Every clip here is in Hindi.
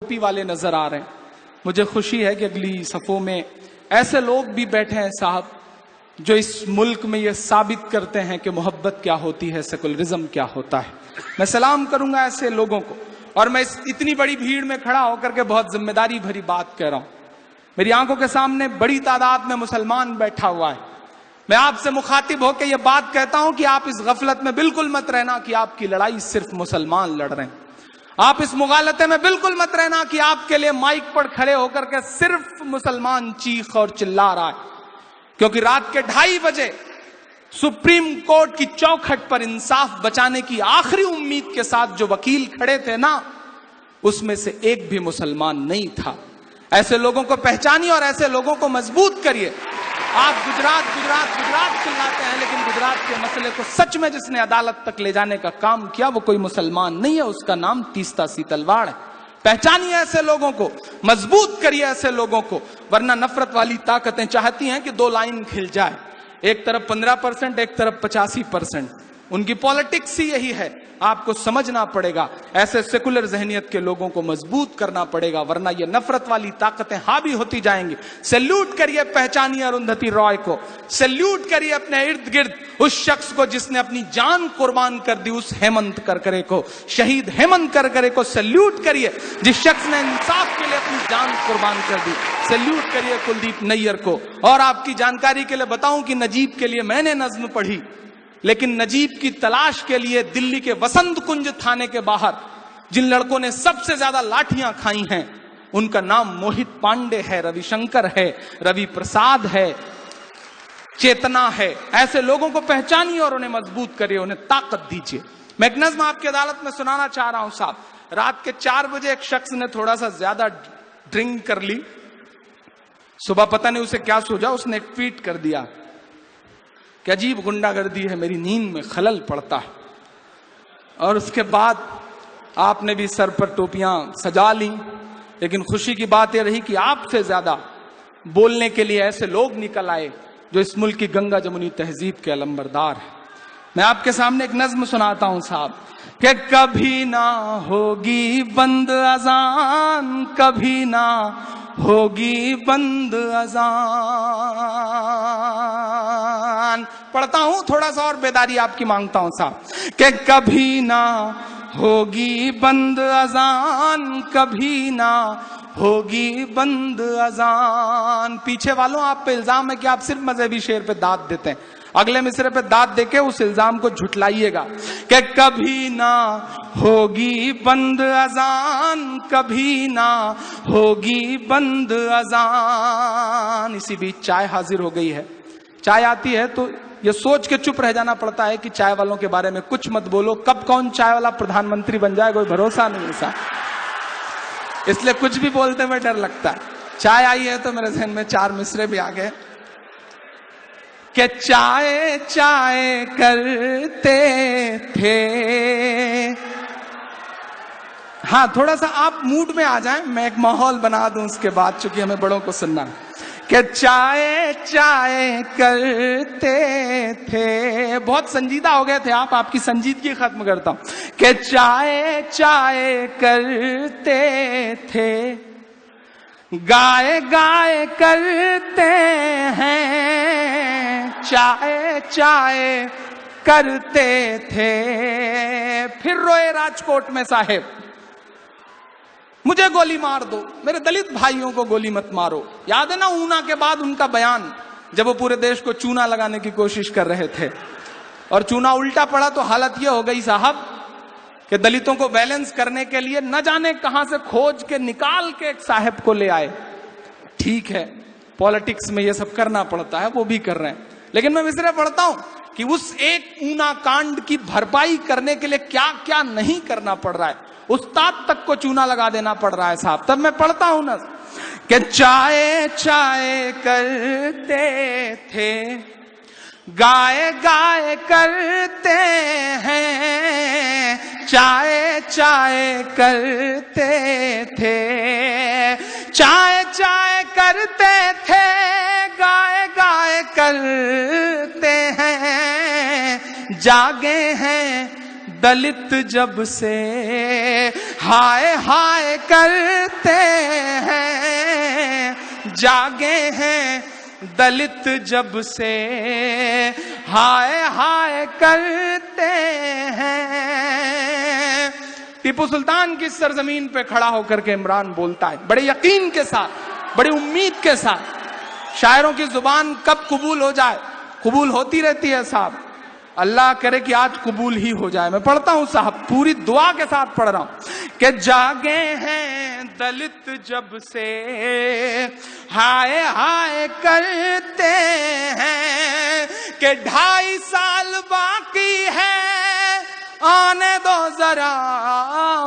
टोपी वाले नजर आ रहे हैं। मुझे खुशी है कि अगली सफों में ऐसे लोग भी बैठे हैं साहब, जो इस मुल्क में ये साबित करते हैं कि मोहब्बत क्या होती है, सेकुलरिज्म क्या होता है। मैं सलाम करूंगा ऐसे लोगों को, और मैं इस इतनी बड़ी भीड़ में खड़ा होकर के बहुत जिम्मेदारी भरी बात कह रहा हूं। मेरी आंखों के सामने बड़ी तादाद में मुसलमान बैठा हुआ है। मैं आपसे मुखातिब होकर यह बात कहता हूं कि आप इस गफलत में बिल्कुल मत रहना कि आपकी लड़ाई सिर्फ मुसलमान लड़ रहे हैं। आप इस मुगालते में बिल्कुल मत रहना कि आपके लिए माइक पर खड़े होकर के सिर्फ मुसलमान चीख और चिल्ला रहा है, क्योंकि रात के 2:30 बजे सुप्रीम कोर्ट की चौखट पर इंसाफ बचाने की आखिरी उम्मीद के साथ जो वकील खड़े थे ना, उसमें से एक भी मुसलमान नहीं था। ऐसे लोगों को पहचानिए और ऐसे लोगों को मजबूत करिए। आप गुजरात गुजरात गुजरात चिल्लाते हैं, लेकिन गुजरात के मसले को सच में जिसने अदालत तक ले जाने का काम किया वो कोई मुसलमान नहीं है, उसका नाम तीस्ता सीतलवाड़ है। पहचानिए ऐसे लोगों को, मजबूत करिए ऐसे लोगों को, वरना नफरत वाली ताकतें चाहती हैं कि 2 लाइन खिल जाए, एक तरफ 15%, एक तरफ 85%। उनकी पॉलिटिक्स ही यही है। आपको समझना पड़ेगा, ऐसे सेकुलर जहनियत के लोगों को मजबूत करना पड़ेगा, वरना ये नफरत वाली ताकतें हावी होती जाएंगी। सैल्यूट करिए, पहचानिए अरुंधति रॉय को, सैल्यूट करिए अपने इर्द गिर्द उस शख्स को जिसने अपनी जान कुर्बान कर दी, उस हेमंत करकरे को, शहीद हेमंत करकरे को सैल्यूट करिए, जिस शख्स ने इंसाफ के लिए अपनी जान कुर्बान कर दी। सैल्यूट करिए कुलदीप नैयर को। और आपकी जानकारी के लिए बताऊं कि नजीब के लिए मैंने नज्म पढ़ी, लेकिन नजीब की तलाश के लिए दिल्ली के वसंत कुंज थाने के बाहर जिन लड़कों ने सबसे ज्यादा लाठियां खाई हैं, उनका नाम मोहित पांडे है, रविशंकर है, रवि प्रसाद है, चेतना है। ऐसे लोगों को पहचानिए और उन्हें मजबूत करिए, उन्हें ताकत दीजिए। मैं एक नज्म आपकी अदालत में सुनाना चाह रहा हूं साहब। रात के 4 बजे एक शख्स ने थोड़ा सा ज्यादा ड्रिंक कर ली, सुबह पता नहीं उसे क्या सूझा, उसने एक ट्वीट कर दिया कि अजीब गुंडागर्दी है, मेरी नींद में खलल पड़ता है। और उसके बाद आपने भी सर पर टोपियां सजा ली, लेकिन खुशी की बात यह रही कि आपसे ज्यादा बोलने के लिए ऐसे लोग निकल आए जो इस मुल्क की गंगा जमुनी तहजीब के अलंबरदार है। मैं आपके सामने एक नज्म सुनाता हूं साहब कि कभी ना होगी बंद अजान, कभी ना होगी बंद अजान। पढ़ता हूं, थोड़ा सा और बेदारी आपकी मांगता हूं साहब कि कभी ना होगी बंद अजान, कभी ना होगी बंद अजान। पीछे वालों, आप पे इल्जाम है कि आप सिर्फ मजहबी शेर पे दाद देते हैं, अगले मिसरे पे दाद देके उस इल्जाम को झुटलाइएगा कि कभी ना होगी बंद अजान, कभी ना होगी बंद अजान। इसी बीच चाय हाजिर हो गई है। चाय आती है तो ये सोच के चुप रह जाना पड़ता है कि चाय वालों के बारे में कुछ मत बोलो, कब कौन चाय वाला प्रधानमंत्री बन जाए कोई भरोसा नहीं ऐसा, इसलिए कुछ भी बोलते में डर लगता है। चाय आई है तो मेरे जहन में 4 मिसरे भी आ गए कि चाय चाय करते थे। हाँ, थोड़ा सा आप मूड में आ जाएं, मैं एक माहौल बना दूं उसके बाद, चूंकि हमें बड़ों को सुनना है। कि चाय चाय करते थे, बहुत संजीदा हो गए थे आप, आपकी संजीदगी खत्म करता हूं। कि चाय चाय करते थे, गाय गाय करते हैं, चाय चाय करते थे। फिर रोए राजकोट में साहेब, मुझे गोली मार दो, मेरे दलित भाइयों को गोली मत मारो। याद है ना ऊना के बाद उनका बयान, जब वो पूरे देश को चूना लगाने की कोशिश कर रहे थे और चूना उल्टा पड़ा तो हालत ये हो गई साहब कि दलितों को बैलेंस करने के लिए न जाने कहां से खोज के निकाल के एक साहब को ले आए। ठीक है, पॉलिटिक्स में ये सब करना पड़ता है, वो भी कर रहे हैं, लेकिन मैं मिसरे पढ़ता हूं कि उस एक ऊना कांड की भरपाई करने के लिए क्या क्या नहीं करना पड़ रहा है। उस्ताद तक को चूना लगा देना पड़ रहा है साहब। तब मैं पढ़ता हूं ना कि चाय चाय करते थे, गाय गाय करते हैं, चाय चाय करते थे, चाय चाय करते थे, गाय गाय करते हैं, जागे हैं दलित जब से हाय हाय करते हैं, जागे हैं दलित जब से हाय हाय करते हैं। टीपू सुल्तान की सरजमीन पे खड़ा होकर के इमरान बोलता है बड़े यकीन के साथ, बड़ी उम्मीद के साथ। शायरों की जुबान कब कबूल हो जाए, कबूल होती रहती है साहब, अल्लाह करे कि आज कबूल ही हो जाए। मैं पढ़ता हूं साहब, पूरी दुआ के साथ पढ़ रहा हूं कि जागे हैं दलित जब से हाय हाय करते हैं, कि 2.5 साल बाकी है आने दो जरा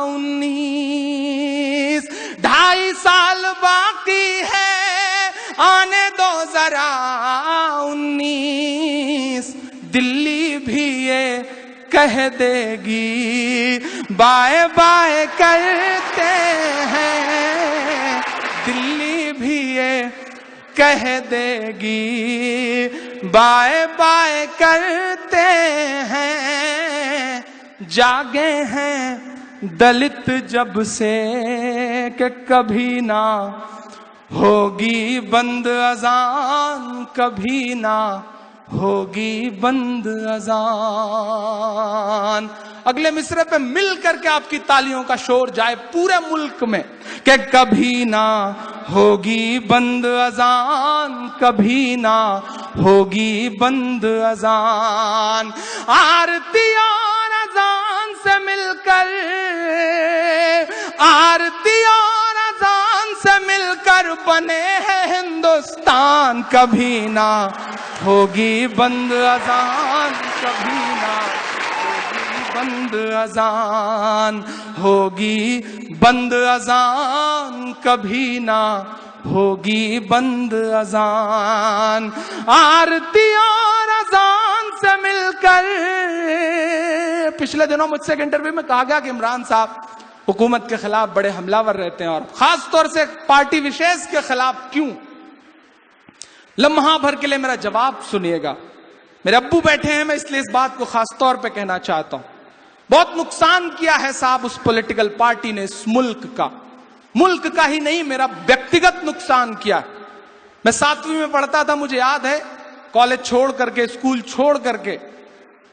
19, 2.5 साल बाकी है आने दो जरा 19। दिल्ली भी ये कह देगी बाय बाय करते हैं, दिल्ली भी ये कह देगी बाय बाय करते हैं। जागे हैं दलित जब से कि कभी ना होगी बंद अजान, कभी ना होगी बंद अजान। अगले मिसरे पे मिल करके आपकी तालियों का शोर जाए पूरे मुल्क में कि कभी ना होगी बंद अजान, कभी ना होगी बंद अजान। आरती और अजान से मिलकर, आरती और अजान से मिलकर बने हैं हिंदुस्तान, कभी ना होगी बंद अजान, कभी ना होगी बंद अजान, होगी बंद अजान, कभी ना होगी बंद अजान। आरती और अजान से मिलकर, पिछले दिनों मुझसे एक इंटरव्यू में कहा गया कि इमरान साहब हुकूमत के खिलाफ बड़े हमलावर रहते हैं और खास तौर से पार्टी विशेष के खिलाफ क्यों। लम्हा भर के लिए मेरा जवाब सुनिएगा। मेरे अब्बू बैठे हैं, मैं इसलिए इस बात को खास तौर पे कहना चाहता हूं। बहुत नुकसान किया है साहब उस पॉलिटिकल पार्टी ने इस मुल्क का ही नहीं, मेरा व्यक्तिगत नुकसान किया। मैं 7वीं में पढ़ता था, मुझे याद है, कॉलेज छोड़ करके, स्कूल छोड़ करके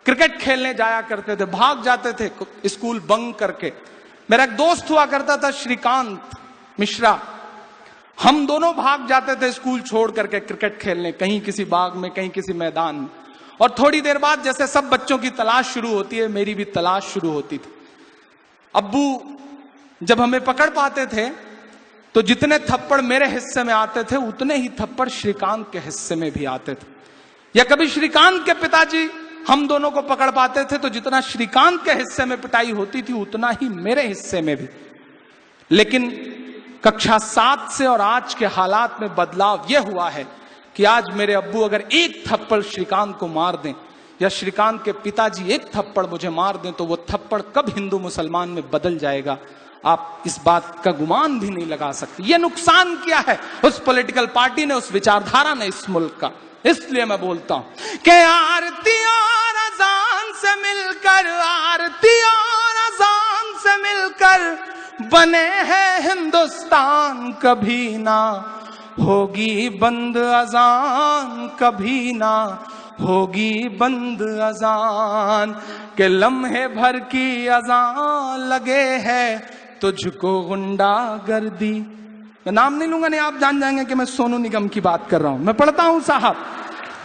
क्रिकेट खेलने जाया करते थे, भाग जाते थे स्कूल बंक करके। मेरा एक दोस्त हुआ करता था श्रीकांत मिश्रा, हम दोनों भाग जाते थे स्कूल छोड़ करके क्रिकेट खेलने, कहीं किसी बाग में, कहीं किसी मैदान में। और थोड़ी देर बाद जैसे सब बच्चों की तलाश शुरू होती है, मेरी भी तलाश शुरू होती थी। अब्बू जब हमें पकड़ पाते थे तो जितने थप्पड़ मेरे हिस्से में आते थे उतने ही थप्पड़ श्रीकांत के हिस्से में भी आते थे। या कभी श्रीकांत के पिताजी हम दोनों को पकड़ पाते थे तो जितना श्रीकांत के हिस्से में पिटाई होती थी उतना ही मेरे हिस्से में भी। लेकिन कक्षा 7 से और आज के हालात में बदलाव यह हुआ है कि आज मेरे अब्बू अगर एक थप्पड़ श्रीकांत को मार दें या श्रीकांत के पिताजी एक थप्पड़ मुझे मार दें तो वो थप्पड़ कब हिंदू मुसलमान में बदल जाएगा, आप इस बात का गुमान भी नहीं लगा सकते। ये नुकसान किया है उस पॉलिटिकल पार्टी ने, उस विचारधारा ने इस मुल्क का। इसलिए मैं बोलता हूं कि आरती और अजान से मिलकर, आरती और अजान से मिलकर बने हैं हिंदुस्तान, कभी ना होगी बंद अजान, कभी ना होगी बंद अजान। के लम्हे भर की अजान लगे है तुझको गुंडागर्दी। मैं नाम नहीं लूंगा, नहीं आप जान जाएंगे कि मैं सोनू निगम की बात कर रहा हूं। मैं पढ़ता हूं साहब,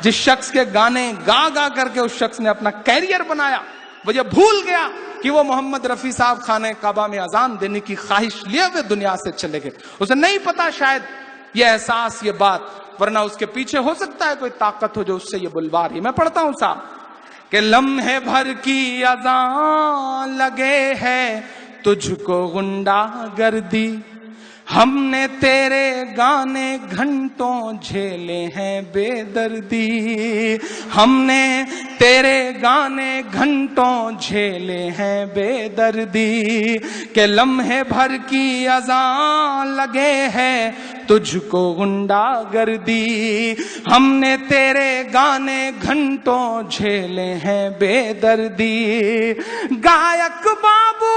जिस शख्स के गाने गा गा करके उस शख्स ने अपना कैरियर बनाया, वो ये भूल गया कि वो मोहम्मद रफी साहब खाने काबा में अजान देने की ख्वाहिश लिए हुए दुनिया से चले गए। उसे नहीं पता शायद ये एहसास, ये बात, वरना उसके पीछे हो सकता है कोई ताकत हो जो उससे ये बुलवा रही। मैं पढ़ता हूं साहब कि लम्हे भर की अजान लगे है तुझको गुंडागर्दी, हमने तेरे गाने घंटों झेले हैं बेदर्दी, हमने तेरे गाने घंटों झेले हैं बेदर्दी। के लम्हे भर की अजान लगे है तुझको गुंडागर्दी। हमने तेरे गाने घंटों झेले हैं बेदर्दी। गायक बाबू,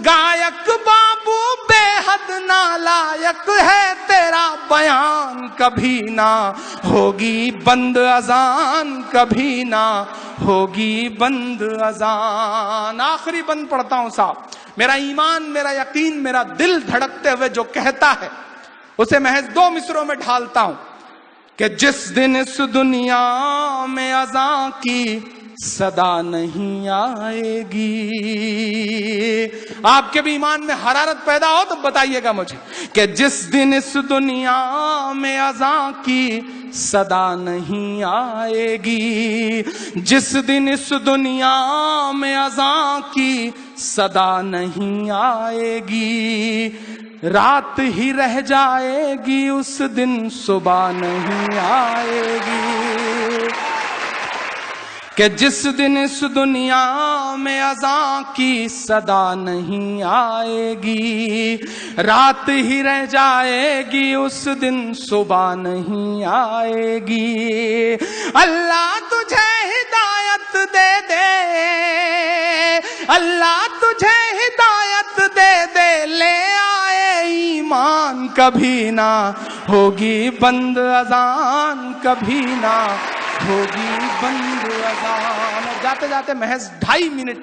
गायक बाबू बेहद नालायक है तेरा बयान, कभी ना होगी बंद अजान, कभी ना होगी बंद अजान। आखिरी बंद पढ़ता हूं साहब। मेरा ईमान, मेरा यकीन, मेरा दिल धड़कते हुए जो कहता है उसे महज 2 मिसरों में ढालता हूं कि जिस दिन इस दुनिया में अज़ां की सदा नहीं आएगी। आपके भी ईमान में हरारत पैदा हो तो बताइएगा मुझे कि जिस दिन इस दुनिया में अज़ां की सदा नहीं आएगी, जिस दिन इस दुनिया में अज़ां की सदा नहीं आएगी, रात ही रह जाएगी उस दिन सुबह नहीं आएगी। कि जिस दिन इस दुनिया में अज़ां की सदा नहीं आएगी, रात ही रह जाएगी उस दिन सुबह नहीं आएगी। अल्लाह तुझे हिदायत दे दे, अल्लाह तुझे हिदायत दे दे, ले आए ईमान, कभी ना होगी बंद अज़ान, कभी ना होगी बंद अज़ान। जाते जाते महज 2.5 मिनट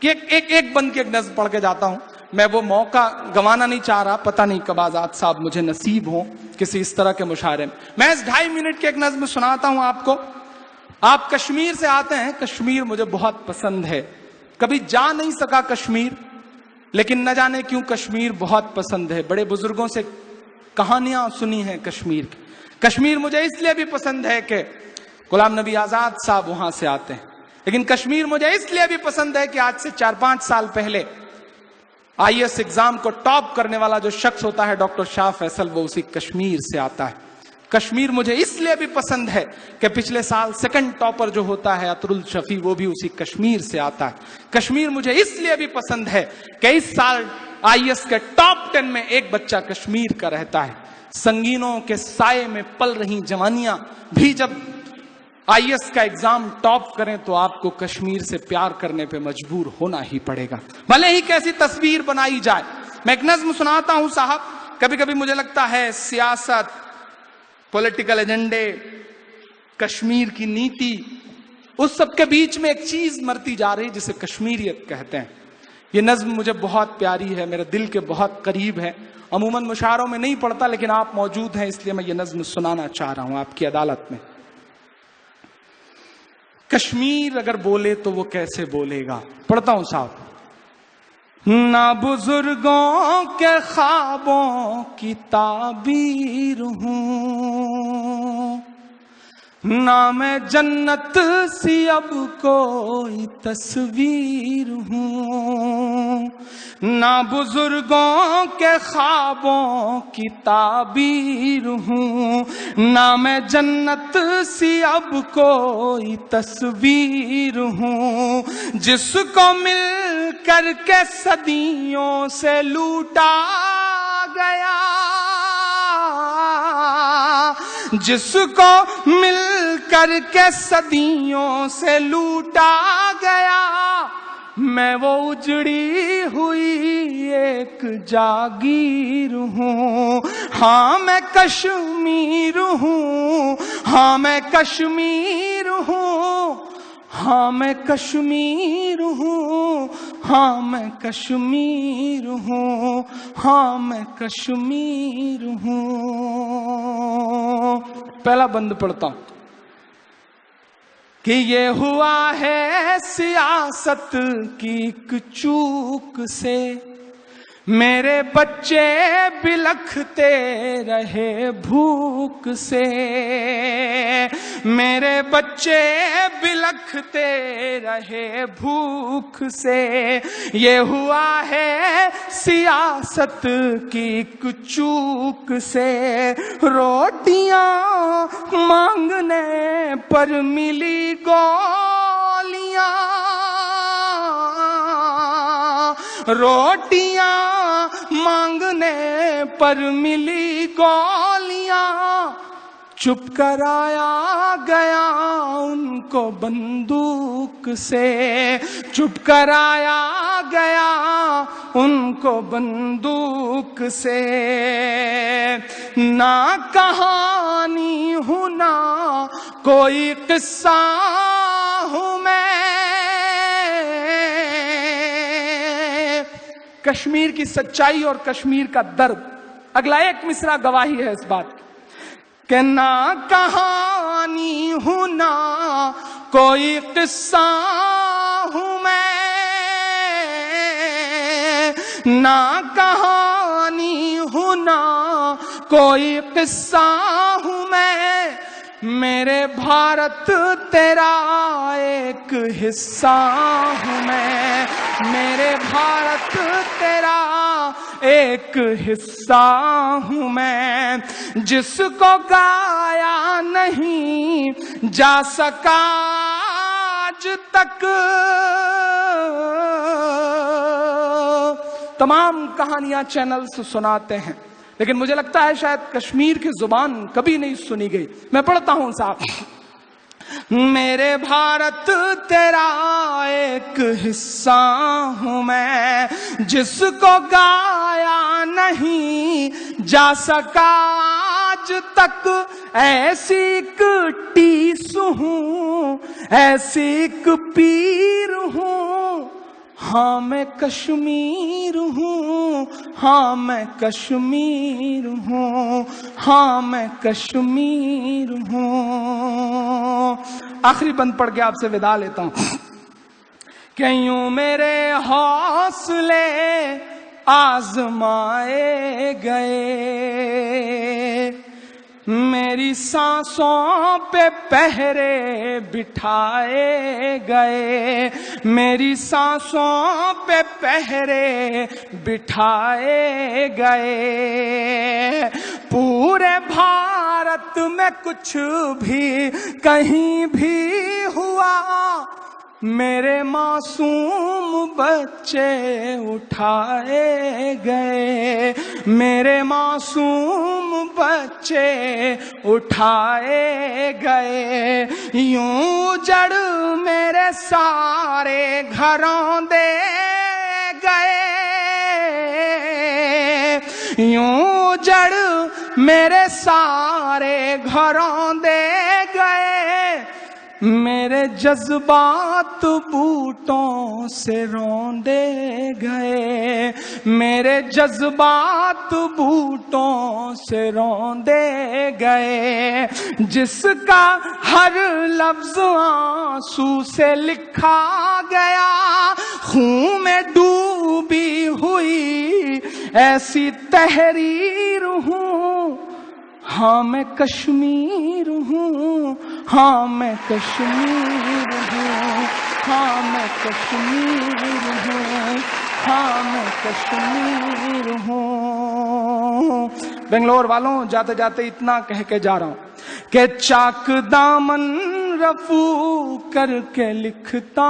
की एक बंद की एक नज़्म पढ़ के जाता हूं। मैं वो मौका गंवाना नहीं चाह रहा, पता नहीं कब आजाद साहब मुझे नसीब हो किसी इस तरह के मुशायरे में। महज 2.5 मिनट की एक नज़्म सुनाता हूं आपको। आप कश्मीर से आते हैं, कश्मीर मुझे बहुत पसंद है, कभी जा नहीं सका कश्मीर, लेकिन न जाने क्यों कश्मीर बहुत पसंद है। बड़े बुजुर्गों से कहानियां सुनी हैं कश्मीर की। कश्मीर मुझे इसलिए भी पसंद है कि गुलाम नबी आजाद साहब वहां से आते हैं, लेकिन कश्मीर मुझे इसलिए भी पसंद है कि आज से 4-5 साल पहले आईएएस एग्जाम को टॉप करने वाला जो शख्स होता है डॉक्टर शाह फैसल, वो उसी कश्मीर से आता है। कश्मीर मुझे इसलिए भी पसंद है कि पिछले साल सेकंड टॉपर जो होता है अतरुल शफी, वो भी उसी कश्मीर से आता है। कश्मीर मुझे इसलिए भी पसंद है कि इस साल आईएएस के टॉप 10 में एक बच्चा कश्मीर का रहता है। संगीनों के साये में पल रही जवानियां भी जब आईएएस का एग्जाम टॉप करें तो आपको कश्मीर से प्यार करने पे मजबूर होना ही पड़ेगा, भले ही कैसी तस्वीर बनाई जाए। मैं एक नज्म सुनाता हूं साहब। कभी कभी मुझे लगता है सियासत, पॉलिटिकल एजेंडे, कश्मीर की नीति, उस सब के बीच में एक चीज मरती जा रही जिसे कश्मीरियत कहते हैं। ये नज्म मुझे बहुत प्यारी है, मेरे दिल के बहुत करीब है। अमूमन मुशायरों में नहीं पढ़ता, लेकिन आप मौजूद हैं इसलिए मैं ये नज्म सुनाना चाह रहा हूं आपकी अदालत में। कश्मीर अगर बोले तो वो कैसे बोलेगा, पढ़ता हूं साहब। ना बुजुर्गों के ख्वाबों की ताबीर हूं, ना मैं जन्नत सी अब कोई तस्वीर हूं, ना बुजुर्गों के ख्वाबों की ताबीर हूं, ना मैं जन्नत सी अब कोई तस्वीर हूं, जिसको मिल करके सदियों से लूटा गया, जिसको मिल करके सदियों से लूटा गया, मैं वो उजड़ी हुई एक जागीर हूँ। हाँ मैं कश्मीर हूँ, हाँ मैं कश्मीर हूँ, हाँ मैं कश्मीर हूँ, हाँ मैं कश्मीर हूँ, हाँ मैं कश्मीर हूँ। पहला बंद पढ़ता हूँ कि ये हुआ है सियासत की एक चूक से, मेरे बच्चे बिलखते रहे भूख से, मेरे बच्चे बिलखते रहे भूख से। ये हुआ है सियासत की एक चूक से, रोटियां मांगने पर मिली गोलियां, रोटियां मांगने पर मिली गोलियां, चुप कराया गया उनको बंदूक से, चुप कराया गया उनको बंदूक से। ना कहानी हूं ना कोई किस्सा हूं मैं, कश्मीर की सच्चाई और कश्मीर का दर्द। अगला एक मिसरा गवाही है इस बात कि ना कहानी हूं ना कोई किस्सा हूं मैं, ना कहानी हूं ना कोई किस्सा हूं मैं, मेरे भारत तेरा एक हिस्सा हूं मैं, मेरे भारत तेरा एक हिस्सा हूं मैं, जिसको गाया नहीं जा सका आज तक। तमाम कहानियां चैनल्स सुनाते हैं, लेकिन मुझे लगता है शायद कश्मीर की जुबान कभी नहीं सुनी गई। मैं पढ़ता हूं साहब, मेरे भारत तेरा एक हिस्सा हूं मैं, जिसको गाया नहीं जा सका आज तक, ऐसी एक टीस हूं, ऐसी एक पीर हूं, हाँ मैं कश्मीर हूँ, हाँ मैं कश्मीर हूँ, हाँ मैं कश्मीर हूँ। आखिरी बंद पढ़ के आपसे विदा लेता हूँ कि यूं मेरे हौसले आजमाए गए, मेरी सांसों पे पहरे बिठाए गए, मेरी सांसों पे पहरे बिठाए गए। पूरे भारत में कुछ भी कहीं भी हुआ, मेरे मासूम बच्चे उठाए गए, मेरे मासूम बच्चे उठाए गए। यूं जड़ मेरे सारे घरों दे गए, यूं जड़ मेरे सारे घरों दे गए, मेरे जज्बात बूटों से रौंदे गए, मेरे जज्बात बूटों से रौंदे गए। जिसका हर लफ्ज आंसू से लिखा गया, खून में डूबी हुई ऐसी तहरीर हूँ, हाँ मैं कश्मीर हूँ, हाँ मैं कश्मीर हूँ, हाँ मैं कश्मीर हूँ, हाँ मैं कश्मीर हूँ। बेंगलोर वालों, जाते जाते इतना कह के जा रहा हूँ कि चाक दामन रफू करके लिखता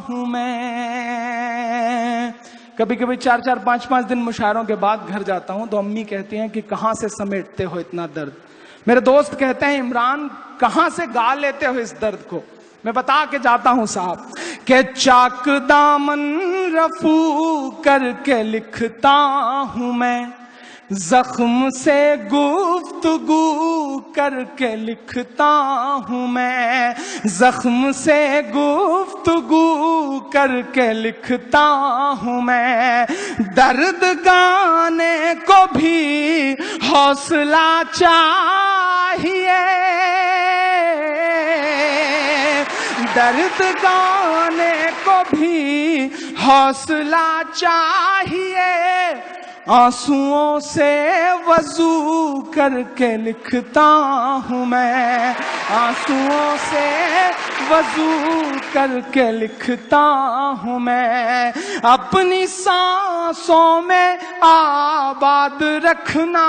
हूँ मैं। कभी कभी 4-4, 5-5 दिन मुशायरों के बाद घर जाता हूं तो अम्मी कहती हैं कि कहां से समेटते हो इतना दर्द। मेरे दोस्त कहते हैं इमरान कहां से गा लेते हो इस दर्द को। मैं बता के जाता हूं साहब कि चाक दामन रफू करके लिखता हूं मैं, जख्म से गुफ्तगू करके लिखता हूँ मैं, जख्म से गुफ्तगू करके लिखता हूँ मैं। दर्द गाने को भी हौसला चाहिए, दर्द गाने को भी हौसला चाहिए। आंसुओं से वजू करके लिखता हूँ मैं, आंसुओं से वजू करके लिखता हूँ मैं। अपनी सांसों में आबाद रखना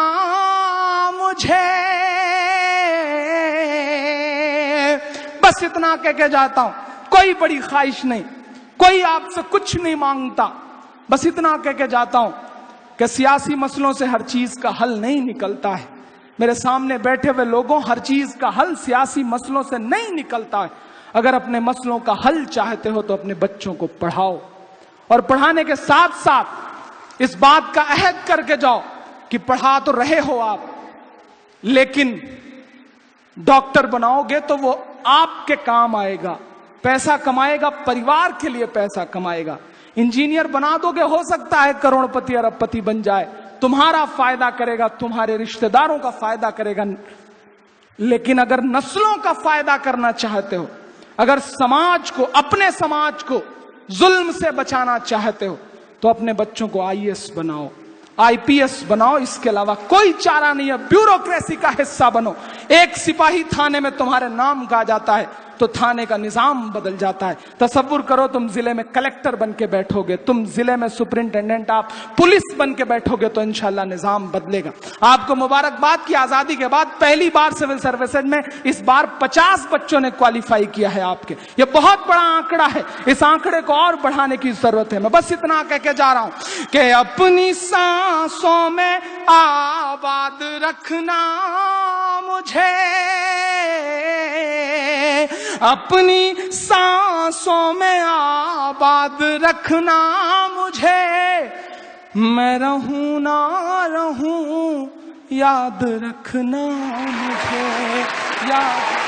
मुझे, बस इतना कह के जाता हूँ। कोई बड़ी ख्वाहिश नहीं, कोई आपसे कुछ नहीं मांगता, बस इतना कह के जाता हूं कि सियासी मसलों से हर चीज का हल नहीं निकलता है। मेरे सामने बैठे हुए लोगों, हर चीज का हल सियासी मसलों से नहीं निकलता है। अगर अपने मसलों का हल चाहते हो तो अपने बच्चों को पढ़ाओ, और पढ़ाने के साथ साथ इस बात का अहद करके जाओ कि पढ़ा तो रहे हो आप, लेकिन डॉक्टर बनाओगे तो वो आपके काम आएगा, पैसा कमाएगा, परिवार के लिए पैसा कमाएगा। इंजीनियर बना दोगे, हो सकता है करोड़पति अरबपति बन जाए, तुम्हारा फायदा करेगा, तुम्हारे रिश्तेदारों का फायदा करेगा। लेकिन अगर नस्लों का फायदा करना चाहते हो, अगर समाज को, अपने समाज को जुल्म से बचाना चाहते हो, तो अपने बच्चों को आईएएस बनाओ, आईपीएस बनाओ। इसके अलावा कोई चारा नहीं है। ब्यूरोक्रेसी का हिस्सा बनो। एक सिपाही थाने में तुम्हारे नाम का जाता है तो थाने का निजाम बदल जाता है। तसव्वुर करो तुम जिले में कलेक्टर बन के बैठोगे, तुम जिले में सुपरिंटेंडेंट, आप पुलिस बन के बैठोगे तो इंशाल्लाह निजाम बदलेगा। आपको मुबारकबाद की आजादी के बाद पहली बार सिविल सर्विसेज में इस बार 50 बच्चों ने क्वालिफाई किया है आपके। ये बहुत बड़ा आंकड़ा है, इस आंकड़े को और बढ़ाने की जरूरत है। मैं बस इतना कह के जा रहा हूं कि अपनी सांसों में आबाद रखना मुझे, अपनी सांसों में आबाद रखना मुझे, मैं रहूं ना रहूं याद रखना मुझे, याद